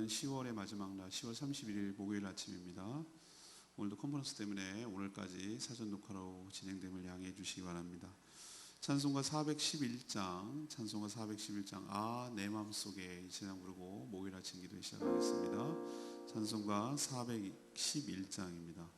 오늘은 10월의 마지막 날 10월 31일 목요일 아침입니다. 오늘도 컨퍼런스 때문에 오늘까지 사전 녹화로 진행됨을 양해해 주시기 바랍니다. 찬송가 411장 아 내 맘속에 이 찬양 부르고 목요일 아침 기도 시작하겠습니다. 찬송가 411장입니다.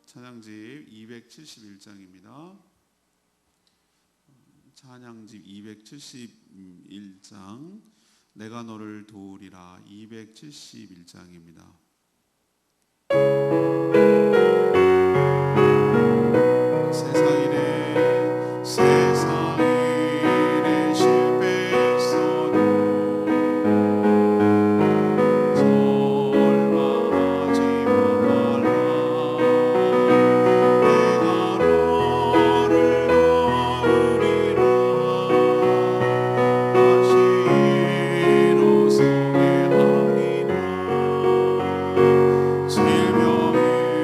찬양집 271장입니다. 찬양집 271장 내가 너를 도우리라 271장입니다. 세상일에 실패했어도 절망하지 말라. 내가 너를 도우리라. 다시 일어서게 하리라. 질병이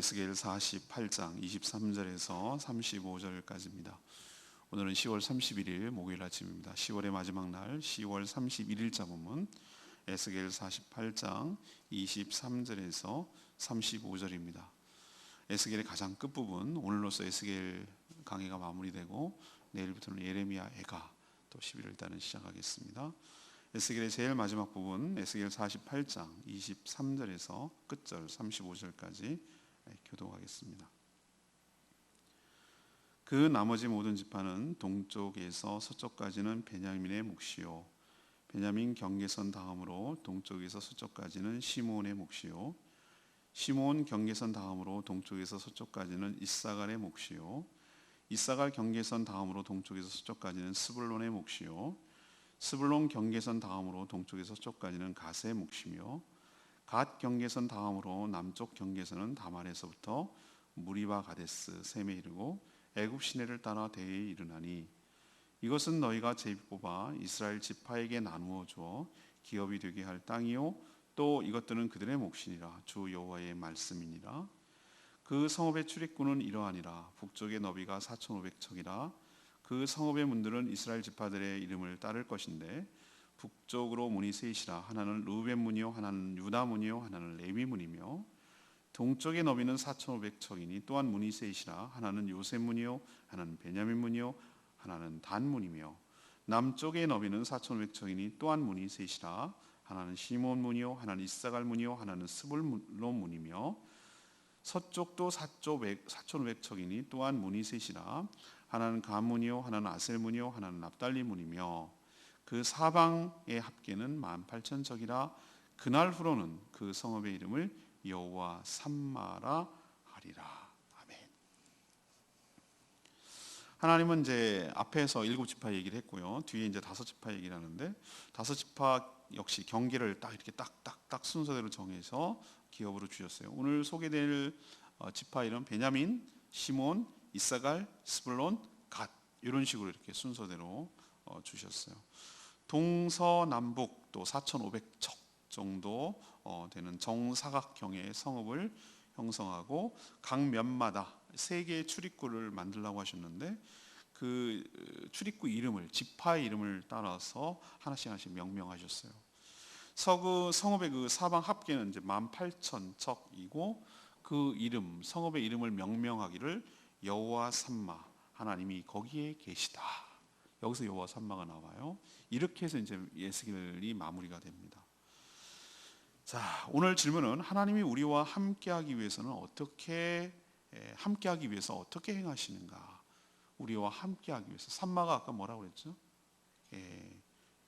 에스겔 48장 23절에서 35절까지입니다. 오늘은 10월 31일 목요일 아침입니다. 10월의 마지막 날 10월 31일자 본문 에스겔 48장 23절에서 35절입니다. 에스겔의 가장 끝부분, 오늘로서 에스겔 강의가 마무리되고 내일부터는 예레미야 애가 또 11월 달은 시작하겠습니다. 에스겔의 제일 마지막 부분 에스겔 48장 23절에서 끝절 35절까지 교독하겠습니다. 그 나머지 모든 지파는 동쪽에서 서쪽까지는 베냐민의 몫이요, 베냐민 경계선 다음으로 동쪽에서 서쪽까지는 시므온의 몫이요, 시므온 경계선 다음으로 동쪽에서 서쪽까지는 이사갈의 몫이요, 이사갈 경계선 다음으로 동쪽에서 서쪽까지는 스불론의 몫이요, 스불론 경계선 다음으로 동쪽에서 서쪽까지는 갓의 몫이며, 갓 경계선 다음으로 남쪽 경계선은 다말에서부터 무리바 가데스 셈에 이르고 애굽 시내를 따라 대에 이르나니, 이것은 너희가 제비 뽑아 이스라엘 지파에게 나누어 주어 기업이 되게 할 땅이요, 또 이것들은 그들의 몫이니라. 주 여호와의 말씀이니라. 그 성읍의 출입구는 이러하니라. 북쪽의 너비가 4,500척이라. 그 성읍의 문들은 이스라엘 지파들의 이름을 따를 것인데, 북쪽으로 문이 셋이라. 하나는 르우벤 문이요, 하나는 유다 문이요, 하나는 레위 문이며, 동쪽의 너비는 4,500척이니 또한 문이 셋이라. 하나는 요셉 문이요, 하나는 베냐민 문이요, 하나는 단 문이며, 남쪽의 너비는 4,500척이니 또한 문이 셋이라. 하나는 시몬 문이요, 하나는 이사갈 문이요, 하나는 스불론 문이며, 서쪽도 4,500척이니 또한 문이 셋이라. 하나는 간 문이요, 하나는 아셀 문이요, 하나는 납달리 문이며, 그 사방의 합계는 18,000척이라. 그날 후로는 그 성읍의 이름을 여호와 삼마라 하리라. 아멘. 하나님은 이제 앞에서 7지파 얘기를 했고요, 뒤에 이제 5지파 얘기를 하는데, 5지파 역시 경계를 딱 이렇게 딱딱딱 순서대로 정해서 기업으로 주셨어요. 오늘 소개될 지파 이름 베냐민, 시몬, 이사갈, 스불론, 갓, 이런 식으로 이렇게 순서대로 주셨어요. 동서남북 또 4,500척 정도 되는 정사각형의 성읍을 형성하고, 각 면마다 3개의 출입구를 만들라고 하셨는데, 그 출입구 이름을, 지파의 이름을 따라서 하나씩 하나씩 명명하셨어요. 성읍의 그 사방 합계는 이제 18,000척이고, 그 이름, 성읍의 이름을 명명하기를 여호와 삼마, 하나님이 거기에 계시다. 여기서 여호와 삼마가 나와요. 이렇게 해서 이제 에스겔이 마무리가 됩니다. 자, 오늘 질문은 하나님이 우리와 함께하기 위해서는 어떻게 행하시는가? 우리와 함께하기 위해서, 삼마가 아까 뭐라고 그랬죠?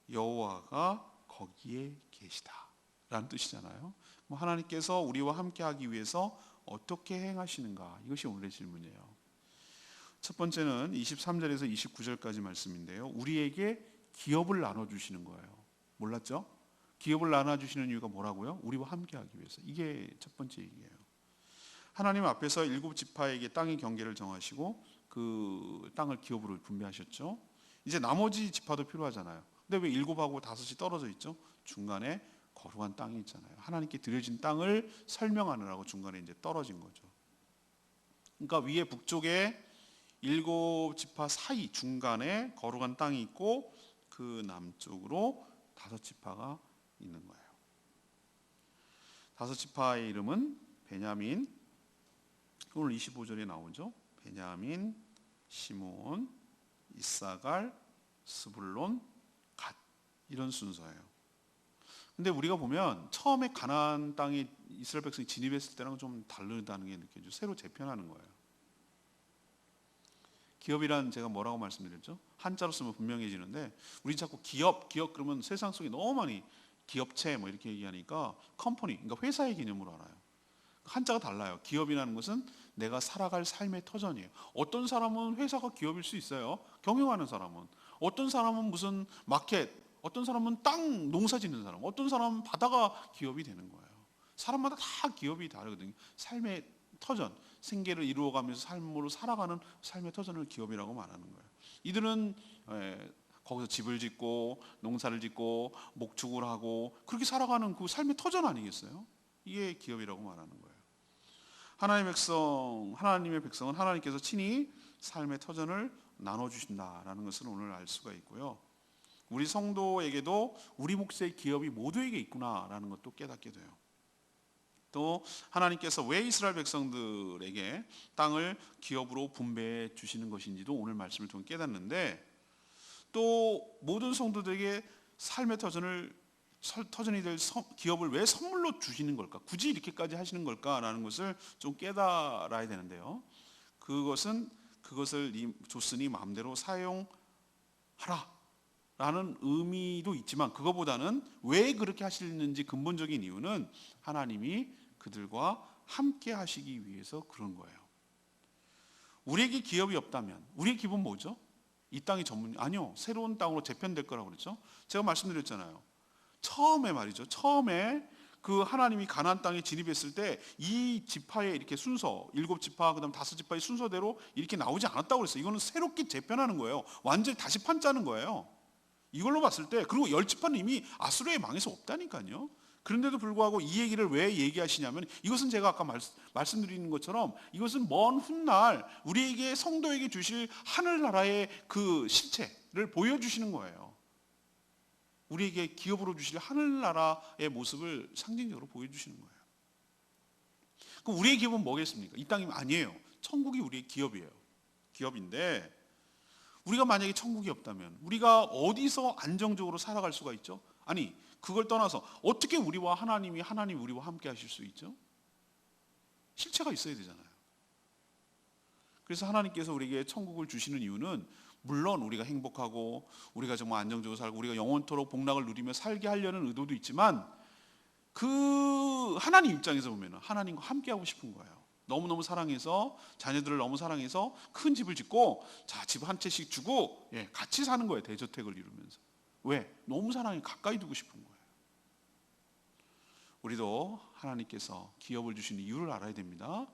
여호와가 거기에 계시다라는 뜻이잖아요. 하나님께서 우리와 함께하기 위해서 어떻게 행하시는가? 이것이 오늘의 질문이에요. 첫 번째는 23절에서 29절까지 말씀인데요, 우리에게 기업을 나눠주시는 거예요. 몰랐죠? 기업을 나눠주시는 이유가 뭐라고요? 우리와 함께하기 위해서. 이게 첫 번째 얘기예요. 하나님 앞에서 7지파에게 땅의 경계를 정하시고 그 땅을 기업으로 분배하셨죠. 이제 나머지 지파도 필요하잖아요. 근데 왜 7하고 5이 떨어져 있죠? 중간에 거룩한 땅이 있잖아요. 하나님께 드려진 땅을 설명하느라고 중간에 이제 떨어진 거죠. 그러니까 위에 북쪽에 7지파 사이 중간에 거룩한 땅이 있고, 그 남쪽으로 5지파가 있는 거예요. 5지파의 이름은 베냐민, 오늘 25절에 나오죠. 베냐민, 시므온, 이사갈, 스불론, 갓, 이런 순서예요. 근데 우리가 보면 처음에 가나안 땅에 이스라엘 백성이 진입했을 때랑 좀 다르다는 게 느껴져요. 새로 재편하는 거예요. 기업이란 제가 뭐라고 말씀드렸죠? 한자로 쓰면 분명해지는데, 우리 자꾸 기업 그러면 세상 속에 너무 많이 기업체 뭐 이렇게 얘기하니까 컴퍼니, 그러니까 회사의 개념으로 알아요. 한자가 달라요. 기업이라는 것은 내가 살아갈 삶의 터전이에요. 어떤 사람은 회사가 기업일 수 있어요. 경영하는 사람은. 어떤 사람은 무슨 마켓, 어떤 사람은 땅 농사 짓는 사람, 어떤 사람은 바다가 기업이 되는 거예요. 사람마다 다 기업이 다르거든요. 삶의 터전, 생계를 이루어가면서 삶으로 살아가는 삶의 터전을 기업이라고 말하는 거예요. 이들은 거기서 집을 짓고 농사를 짓고 목축을 하고 그렇게 살아가는 그 삶의 터전 아니겠어요? 이게 기업이라고 말하는 거예요. 하나님의 백성은 하나님께서 친히 삶의 터전을 나눠주신다라는 것을 오늘 알 수가 있고요. 우리 성도에게도 우리 몫의 기업이 모두에게 있구나라는 것도 깨닫게 돼요. 또 하나님께서 왜 이스라엘 백성들에게 땅을 기업으로 분배해 주시는 것인지도 오늘 말씀을 통해 깨닫는데, 또 모든 성도들에게 삶의 터전이 될 기업을 왜 선물로 주시는 걸까? 굳이 이렇게까지 하시는 걸까라는 것을 좀 깨달아야 되는데요. 그것을 줬으니 마음대로 사용하라 라는 의미도 있지만, 그거보다는 왜 그렇게 하시는지 근본적인 이유는 하나님이 그들과 함께 하시기 위해서 그런 거예요. 우리에게 기업이 없다면 우리의 기업은 뭐죠? 이 땅이 아니요, 새로운 땅으로 재편될 거라고 그랬죠. 제가 말씀드렸잖아요. 처음에 말이죠. 처음에 그 하나님이 가나안 땅에 진입했을 때 이 지파의 이렇게 순서, 7지파 그다음 5지파의 순서대로 이렇게 나오지 않았다고 그랬어요. 이거는 새롭게 재편하는 거예요. 완전히 다시 판 짜는 거예요. 이걸로 봤을 때, 그리고 10지파는 이미 아수르에 망해서 없다니까요. 그런데도 불구하고 이 얘기를 왜 얘기하시냐면, 이것은 제가 아까 말씀드리는 것처럼 이것은 먼 훗날 우리에게 성도에게 주실 하늘나라의 그 실체를 보여주시는 거예요. 우리에게 기업으로 주실 하늘나라의 모습을 상징적으로 보여주시는 거예요. 그럼 우리의 기업은 뭐겠습니까? 이 땅이 아니에요. 천국이 우리의 기업이에요. 기업인데, 우리가 만약에 천국이 없다면 우리가 어디서 안정적으로 살아갈 수가 있죠? 아니, 그걸 떠나서 어떻게 하나님이 우리와 함께 하실 수 있죠? 실체가 있어야 되잖아요. 그래서 하나님께서 우리에게 천국을 주시는 이유는, 물론 우리가 행복하고 우리가 정말 안정적으로 살고 우리가 영원토록 복락을 누리며 살게 하려는 의도도 있지만, 그 하나님 입장에서 보면 하나님과 함께 하고 싶은 거예요. 너무너무 사랑해서, 자녀들을 너무 사랑해서 큰 집을 짓고, 자, 집 한 채씩 주고 같이 사는 거예요. 대저택을 이루면서. 왜? 너무 사랑해 가까이 두고 싶은 거예요. 우리도 하나님께서 기업을 주시는 이유를 알아야 됩니다.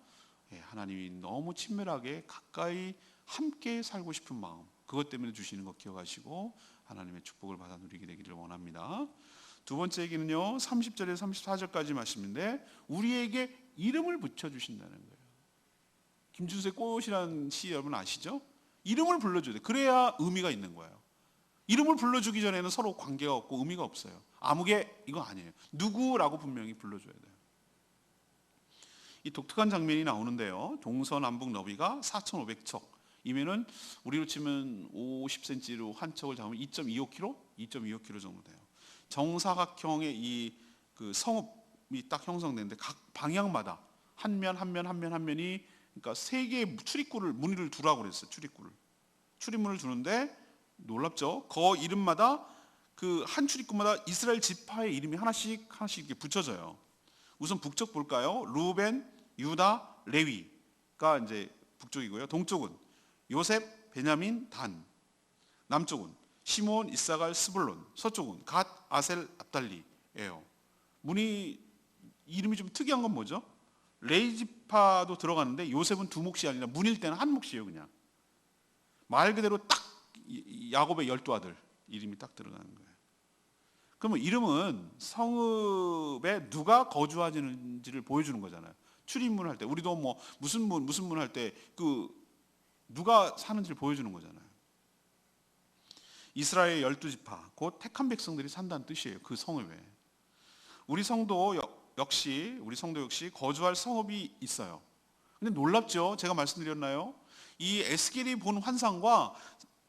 하나님이 너무 친밀하게 가까이 함께 살고 싶은 마음, 그것 때문에 주시는 거 기억하시고 하나님의 축복을 받아 누리게 되기를 원합니다. 두 번째 얘기는요, 30절에서 34절까지 말씀인데, 우리에게 이름을 붙여주신다는 거예요. 김준수의 꽃이라는 시 여러분 아시죠? 이름을 불러줘야 돼. 그래야 의미가 있는 거예요. 이름을 불러주기 전에는 서로 관계가 없고 의미가 없어요. 아무개 이거 아니에요. 누구라고 분명히 불러줘야 돼요. 이 독특한 장면이 나오는데요. 동서남북 너비가 4,500척 이면은 우리로 치면 50cm로 한 척을 잡으면 2.25km? 2.25km 정도 돼요. 정사각형의 이 그 성읍이 딱 형성되는데, 각 방향마다 한 면이, 그러니까 세 개의 무늬를 두라고 그랬어요. 출입문을 두는데, 놀랍죠? 그 이름마다, 그 한 출입구마다 이스라엘 지파의 이름이 하나씩 이렇게 붙여져요. 우선 북쪽 볼까요? 루벤, 유다, 레위가 이제 북쪽이고요. 동쪽은 요셉, 베냐민, 단. 남쪽은 시몬, 이사갈, 스불론. 서쪽은 갓, 아셀, 압달리예요. 이름이 좀 특이한 건 뭐죠? 레위 지파도 들어가는데 요셉은 두 몫이 아니라 문일 때는 한 몫이에요. 그냥 말 그대로 딱 야곱의 12아들 이름이 딱 들어가는 거예요. 그러면 이름은 성읍에 누가 거주하는지를 보여주는 거잖아요. 출입문을 할 때, 우리도 뭐 무슨 문 할 때 그 누가 사는지를 보여주는 거잖아요. 이스라엘 12지파, 곧 택한 백성들이 산다는 뜻이에요. 그 성읍에. 우리 성도 역시 거주할 성읍이 있어요. 근데 놀랍죠? 제가 말씀드렸나요? 이 에스겔이 본 환상과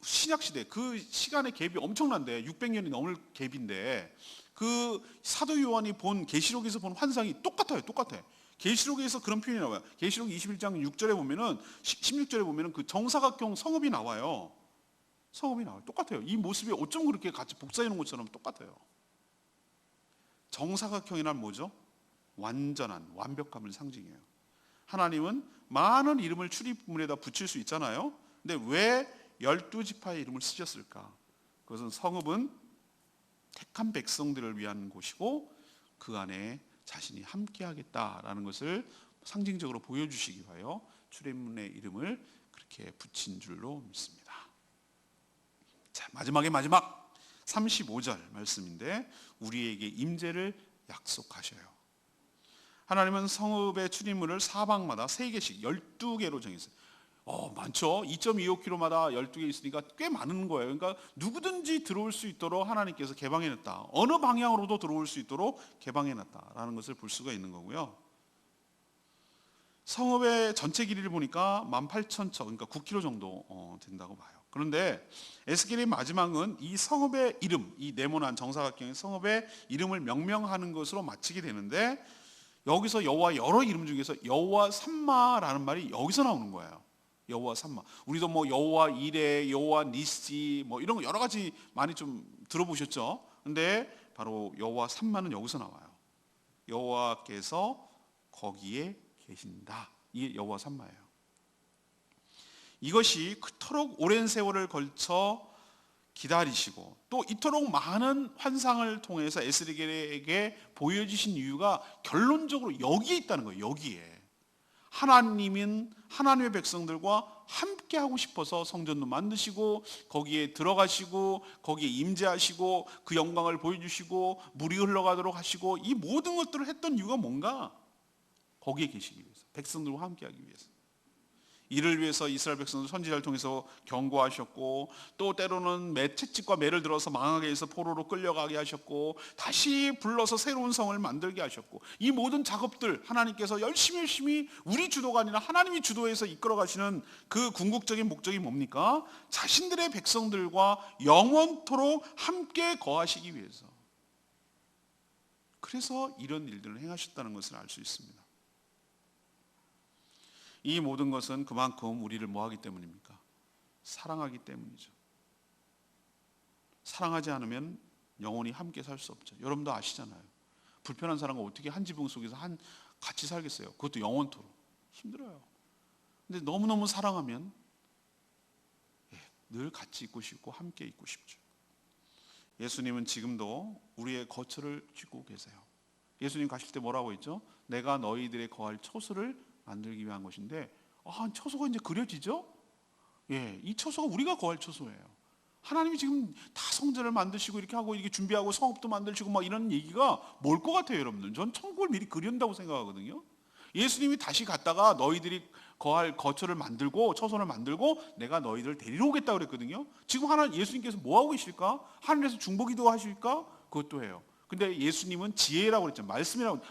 신약시대 그 시간의 갭이 엄청난데, 600년이 넘을 갭인데, 그 사도 요한이 본 계시록에서 본 환상이 똑같아. 계시록에서 그런 표현이 나와요. 계시록 21장 6절에 보면은, 16절에 보면은 그 정사각형 성읍이 나와요. 똑같아요. 이 모습이 어쩜 그렇게 같이 복사해 놓은 것처럼 똑같아요. 정사각형이란 뭐죠? 완전한, 완벽함을 상징해요. 하나님은 많은 이름을 출입문에다 붙일 수 있잖아요. 근데 왜 12지파의 이름을 쓰셨을까? 그것은 성읍은 택한 백성들을 위한 곳이고, 그 안에 자신이 함께 하겠다라는 것을 상징적으로 보여주시기 위하여 출입문의 이름을 그렇게 붙인 줄로 믿습니다. 자, 마지막 35절 말씀인데, 우리에게 임재를 약속하셔요. 하나님은 성읍의 출입문을 사방마다 3개씩 12개로 정했어요. 많죠. 2.25km마다 12개 있으니까 꽤 많은 거예요. 그러니까 누구든지 들어올 수 있도록 하나님께서 개방해놨다. 어느 방향으로도 들어올 수 있도록 개방해놨다라는 것을 볼 수가 있는 거고요. 성읍의 전체 길이를 보니까 18,000척, 그러니까 9km 정도 된다고 봐요. 그런데 에스겔의 마지막은 이 성읍의 이름, 이 네모난 정사각형의 성읍의 이름을 명명하는 것으로 마치게 되는데, 여기서 여호와 여러 이름 중에서 여호와 삼마라는 말이 여기서 나오는 거예요. 여호와 삼마. 우리도 뭐 여호와 이레, 여호와 니시 뭐 이런 거 여러 가지 많이 좀 들어보셨죠? 근데 바로 여호와 삼마는 여기서 나와요. 여호와께서 거기에 계신다. 이게 여호와 삼마예요. 이것이 그토록 오랜 세월을 걸쳐 기다리시고 또 이토록 많은 환상을 통해서 에스겔에게 보여주신 이유가 결론적으로 여기에 있다는 거예요. 여기에 하나님은 하나님의 백성들과 함께 하고 싶어서 성전도 만드시고 거기에 들어가시고 거기에 임재하시고 그 영광을 보여주시고 물이 흘러가도록 하시고 이 모든 것들을 했던 이유가 뭔가? 거기에 계시기 위해서, 백성들과 함께 하기 위해서. 이를 위해서 이스라엘 백성들 선지자를 통해서 경고하셨고, 또 때로는 채찍과 매를 들어서 망하게 해서 포로로 끌려가게 하셨고, 다시 불러서 새로운 성을 만들게 하셨고, 이 모든 작업들 하나님께서 열심히 우리 주도가 아니라 하나님이 주도해서 이끌어 가시는 그 궁극적인 목적이 뭡니까? 자신들의 백성들과 영원토록 함께 거하시기 위해서. 그래서 이런 일들을 행하셨다는 것을 알 수 있습니다. 이 모든 것은 그만큼 우리를 뭐하기 때문입니까? 사랑하기 때문이죠. 사랑하지 않으면 영원히 함께 살 수 없죠. 여러분도 아시잖아요. 불편한 사람과 어떻게 한 지붕 속에서 같이 살겠어요? 그것도 영원토록. 힘들어요. 근데 너무너무 사랑하면 늘 같이 있고 싶고 함께 있고 싶죠. 예수님은 지금도 우리의 거처를 짓고 계세요. 예수님 가실 때 뭐라고 했죠? 내가 너희들의 거할 처소를 만들기 위한 것인데, 처소가 이제 그려지죠? 이 처소가 우리가 거할 처소예요. 하나님이 지금 다 성전을 만드시고 이렇게 하고 이렇게 준비하고 성읍도 만드시고 막 이런 얘기가 뭘 것 같아요, 여러분들? 전 천국을 미리 그린다고 생각하거든요. 예수님이 다시 갔다가 너희들이 거할 거처를 만들고 처소를 만들고 내가 너희들을 데리러 오겠다고 그랬거든요. 지금 예수님께서 뭐 하고 계실까? 하늘에서 중보기도 하실까? 그것도 해요. 근데 예수님은 지혜라고 그랬죠.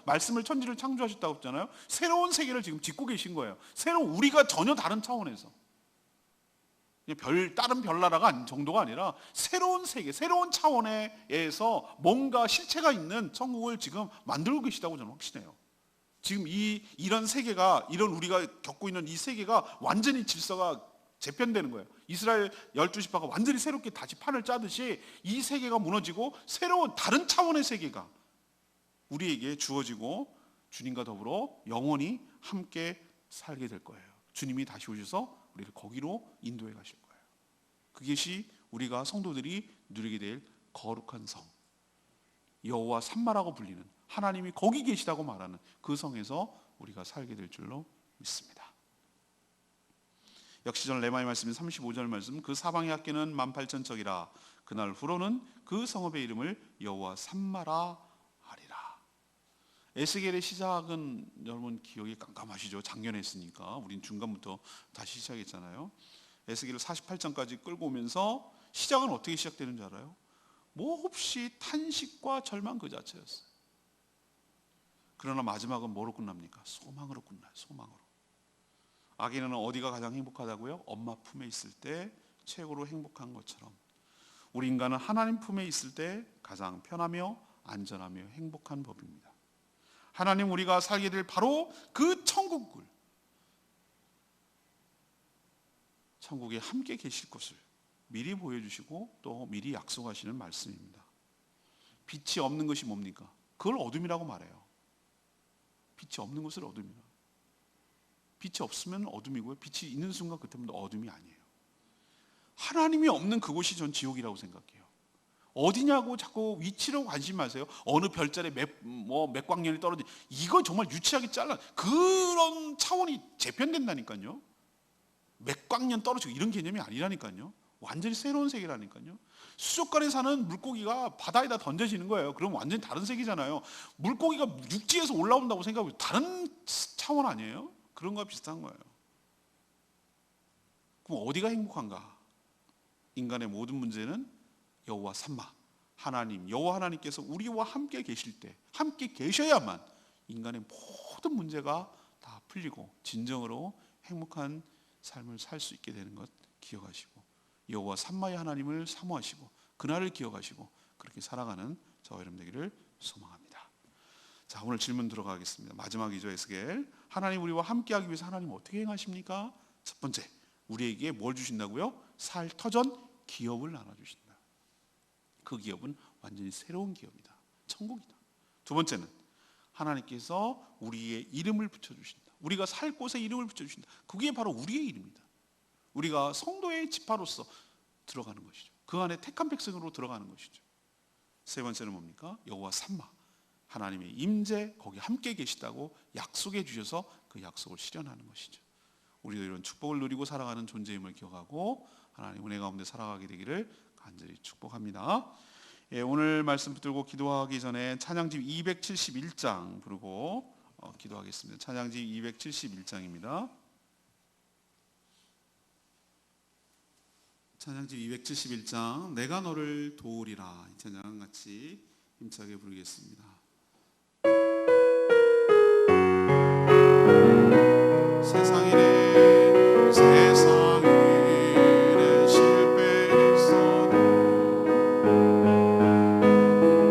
말씀을 천지를 창조하셨다고 했잖아요. 새로운 세계를 지금 짓고 계신 거예요. 새로운 우리가 전혀 다른 차원에서. 다른 별나라가 정도가 아니라 새로운 세계, 새로운 차원에서 뭔가 실체가 있는 천국을 지금 만들고 계시다고 저는 확신해요. 지금 이런 세계가, 이런 우리가 겪고 있는 이 세계가 완전히 질서가 재편되는 거예요. 이스라엘 12지파가 완전히 새롭게 다시 판을 짜듯이 이 세계가 무너지고 새로운 다른 차원의 세계가 우리에게 주어지고 주님과 더불어 영원히 함께 살게 될 거예요. 주님이 다시 오셔서 우리를 거기로 인도해 가실 거예요. 그것이 우리가 성도들이 누리게 될 거룩한 성, 여호와 삼마라고 불리는, 하나님이 거기 계시다고 말하는 그 성에서 우리가 살게 될 줄로 믿습니다. 역시 저는 레마의 말씀인 35절 말씀, 그 사방의 학계는 18,000척이라 그날 후로는 그 성읍의 이름을 여호와 삼마라 하리라. 에스겔의 시작은 여러분 기억이 깜깜하시죠? 작년에 했으니까 우린 중간부터 다시 시작했잖아요. 에스겔을 48장까지 끌고 오면서 시작은 어떻게 시작되는 줄 알아요? 몹시 탄식과 절망 그 자체였어요. 그러나 마지막은 뭐로 끝납니까? 소망으로 끝나요. 소망으로. 아기는 어디가 가장 행복하다고요? 엄마 품에 있을 때 최고로 행복한 것처럼 우리 인간은 하나님 품에 있을 때 가장 편하며 안전하며 행복한 법입니다. 하나님, 우리가 살게 될 바로 그 천국에 함께 계실 것을 미리 보여주시고 또 미리 약속하시는 말씀입니다. 빛이 없는 것이 뭡니까? 그걸 어둠이라고 말해요. 빛이 없는 것을 어둠이라. 빛이 없으면 어둠이고요. 빛이 있는 순간 그때부터 어둠이 아니에요. 하나님이 없는 그곳이 전 지옥이라고 생각해요. 어디냐고 자꾸 위치로 관심 마세요. 어느 별자리에 몇 광년이 떨어지, 이거 정말 유치하게 잘라. 그런 차원이 재편된다니까요. 몇 광년 떨어지고 이런 개념이 아니라니까요. 완전히 새로운 세계라니까요. 수족관에 사는 물고기가 바다에다 던져지는 거예요. 그럼 완전히 다른 세계잖아요. 물고기가 육지에서 올라온다고 생각하면 다른 차원 아니에요? 그런 거와 비슷한 거예요. 그럼 어디가 행복한가? 인간의 모든 문제는 여호와 삼마, 하나님, 여호와 하나님께서 우리와 함께 계실 때, 함께 계셔야만 인간의 모든 문제가 다 풀리고 진정으로 행복한 삶을 살 수 있게 되는 것 기억하시고, 여호와 삼마의 하나님을 사모하시고 그날을 기억하시고 그렇게 살아가는 저와 여러분 되기를 소망합니다. 자, 오늘 질문 들어가겠습니다. 마지막 2조 에스겔. 하나님 우리와 함께하기 위해서 하나님 어떻게 행하십니까? 첫 번째, 우리에게 뭘 주신다고요? 살 터전 기업을 나눠주신다. 그 기업은 완전히 새로운 기업이다. 천국이다. 두 번째는 하나님께서 우리의 이름을 붙여주신다. 우리가 살 곳에 이름을 붙여주신다. 그게 바로 우리의 이름이다. 우리가 성도의 지파로서 들어가는 것이죠. 그 안에 택한 백성으로 들어가는 것이죠. 세 번째는 뭡니까? 여호와 삼마, 하나님의 임재, 거기 함께 계시다고 약속해 주셔서 그 약속을 실현하는 것이죠. 우리도 이런 축복을 누리고 살아가는 존재임을 기억하고 하나님 은혜 가운데 살아가게 되기를 간절히 축복합니다. 예, 오늘 말씀 붙들고 기도하기 전에 찬양집 271장 부르고 기도하겠습니다. 찬양집 271장입니다. 찬양집 271장 내가 너를 도우리라. 이 찬양 같이 힘차게 부르겠습니다. 세상 일에 실패 있어도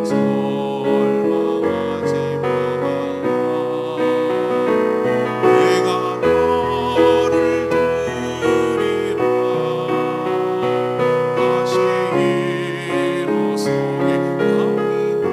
절망하지 마. 내가 너를 도우리라. 다시 일어서게 하리라.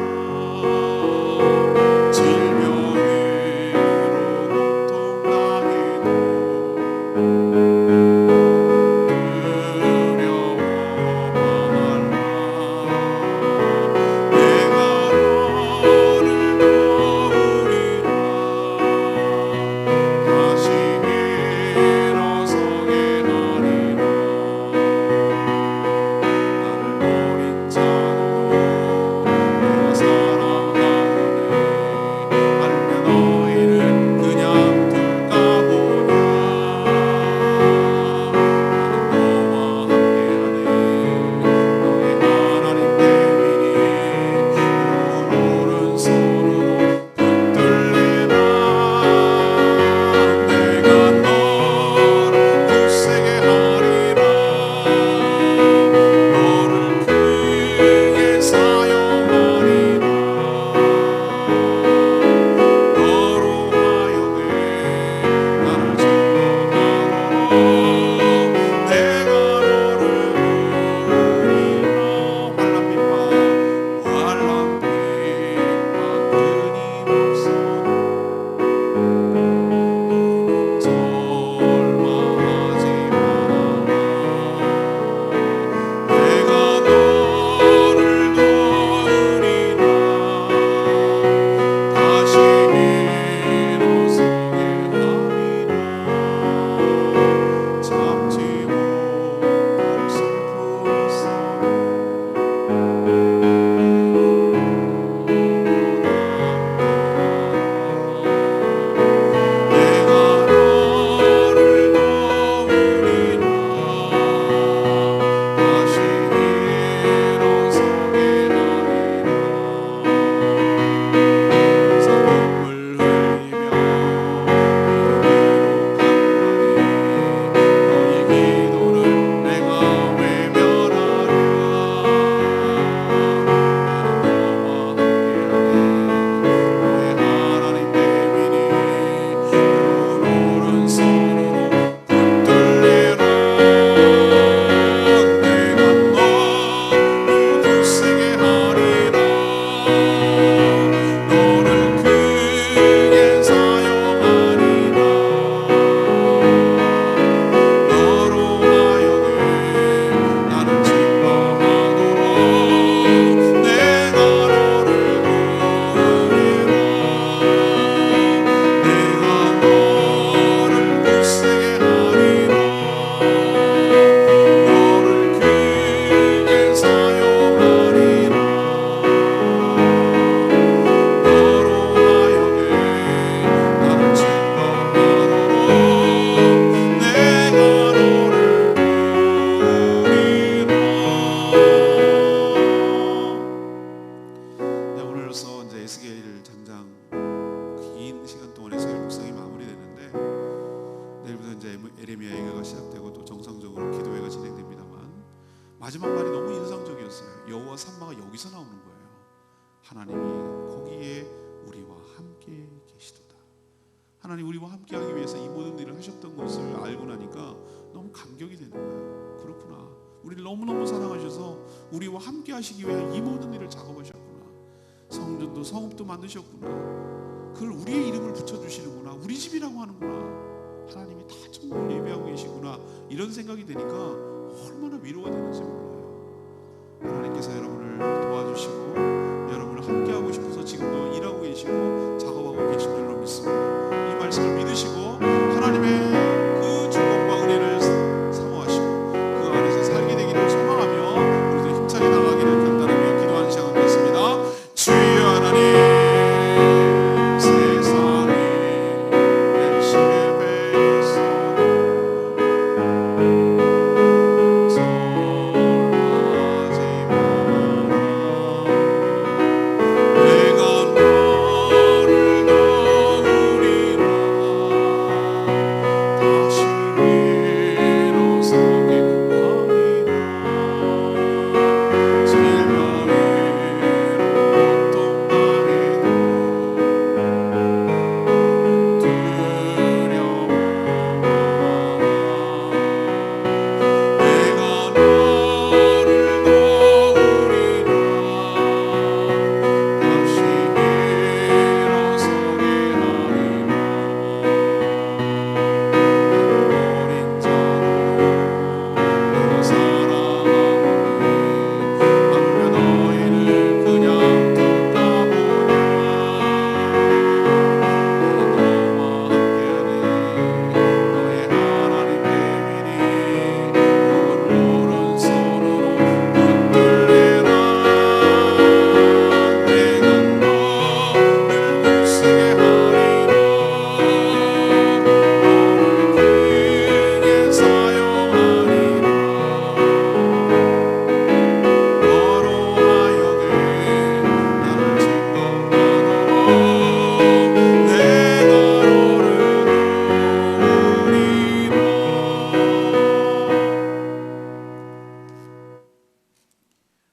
마지막 말이 너무 인상적이었어요. 여호와 삼마가 여기서 나오는 거예요. 하나님이 거기에 우리와 함께 계시도다. 하나님 우리와 함께하기 위해서 이 모든 일을 하셨던 것을 알고 나니까 너무 감격이 되는 거예요. 그렇구나. 우리를 너무너무 사랑하셔서 우리와 함께 하시기 위해 이 모든 일을 작업하셨구나. 성전도 성읍도 만드셨구나. 그걸 우리의 이름을 붙여주시는구나. 우리 집이라고 하는구나. 하나님이 다 전부 예배하고 계시구나. 이런 생각이 되니까 얼마나 위로가 되는지 몰라요. 하나님께서 여러분을 도와주시고 여러분을 함께하고 싶어서 지금도 일하고 계시고 작업하고 계신 줄로 믿습니다. 이 말씀을 믿으시고 하나님의 그 축복과 은혜를 사모하시고 그 안에서 살게 되기를 소망하며 우리도 힘차게 나가기를 간단하며 기도하는 시간 갖겠습니다. 주여 하나님,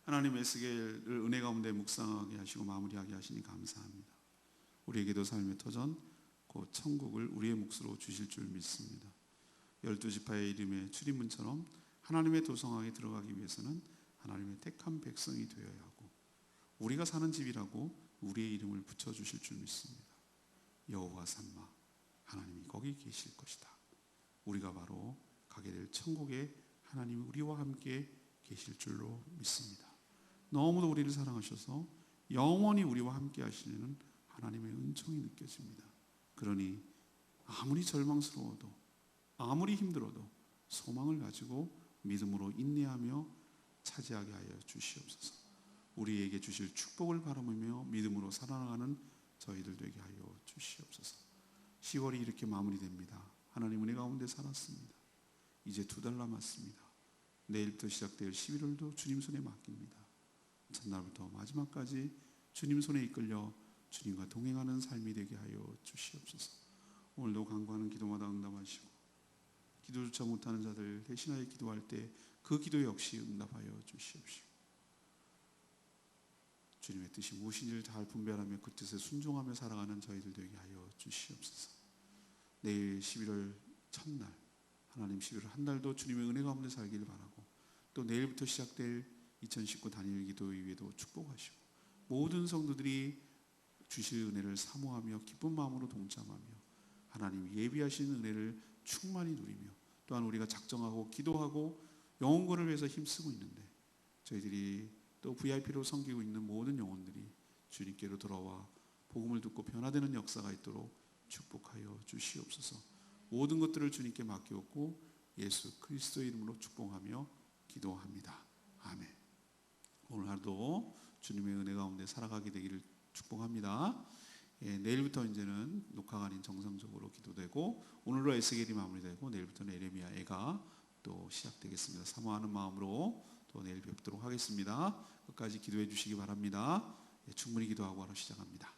하나님 에스겔을 은혜 가운데 묵상하게 하시고 마무리하게 하시니 감사합니다. 우리에게도 삶의 터전 곧 천국을 우리의 몫으로 주실 줄 믿습니다. 12지파의 이름의 출입문처럼 하나님의 도성하에 들어가기 위해서는 하나님의 택한 백성이 되어야 하고 우리가 사는 집이라고 우리의 이름을 붙여주실 줄 믿습니다. 여호와 삼마, 하나님이 거기 계실 것이다. 우리가 바로 가게 될 천국에 하나님이 우리와 함께 계실 줄로 믿습니다. 너무도 우리를 사랑하셔서 영원히 우리와 함께 하시는 하나님의 은총이 느껴집니다. 그러니 아무리 절망스러워도 아무리 힘들어도 소망을 가지고 믿음으로 인내하며 차지하게 하여 주시옵소서. 우리에게 주실 축복을 바라보며 믿음으로 살아나가는 저희들 되게 하여 주시옵소서. 10월이 이렇게 마무리됩니다. 하나님 은혜 가운데 살았습니다. 이제 2달 남았습니다. 내일부터 시작될 11월도 주님 손에 맡깁니다. 첫날부터 마지막까지 주님 손에 이끌려 주님과 동행하는 삶이 되게 하여 주시옵소서. 오늘도 간구하는 기도마다 응답하시고 기도조차 못하는 자들 대신하여 기도할 때 그 기도 역시 응답하여 주시옵시고 주님의 뜻이 무엇인지를 잘 분별하며 그 뜻에 순종하며 살아가는 저희들 되게 하여 주시옵소서. 내일 11월 첫날 하나님 11월 한 달도 주님의 은혜 가운데 살기를 바라고 또 내일부터 시작될 2019 단일 기도회도 축복하시고 모든 성도들이 주실 은혜를 사모하며 기쁜 마음으로 동참하며 하나님 예비하신 은혜를 충만히 누리며 또한 우리가 작정하고 기도하고 영혼권을 위해서 힘쓰고 있는데 저희들이 또 VIP로 섬기고 있는 모든 영혼들이 주님께로 돌아와 복음을 듣고 변화되는 역사가 있도록 축복하여 주시옵소서. 모든 것들을 주님께 맡기었고 예수 그리스도의 이름으로 축복하며 기도합니다. 아멘. 오늘 하루도 주님의 은혜 가운데 살아가게 되기를 축복합니다. 내일부터 이제는 녹화가 아닌 정상적으로 기도되고 오늘로 에스겔이 마무리되고 내일부터는 에레미야 애가 또 시작되겠습니다. 사모하는 마음으로 또 내일 뵙도록 하겠습니다. 끝까지 기도해 주시기 바랍니다. 충분히 기도하고 하루 시작합니다.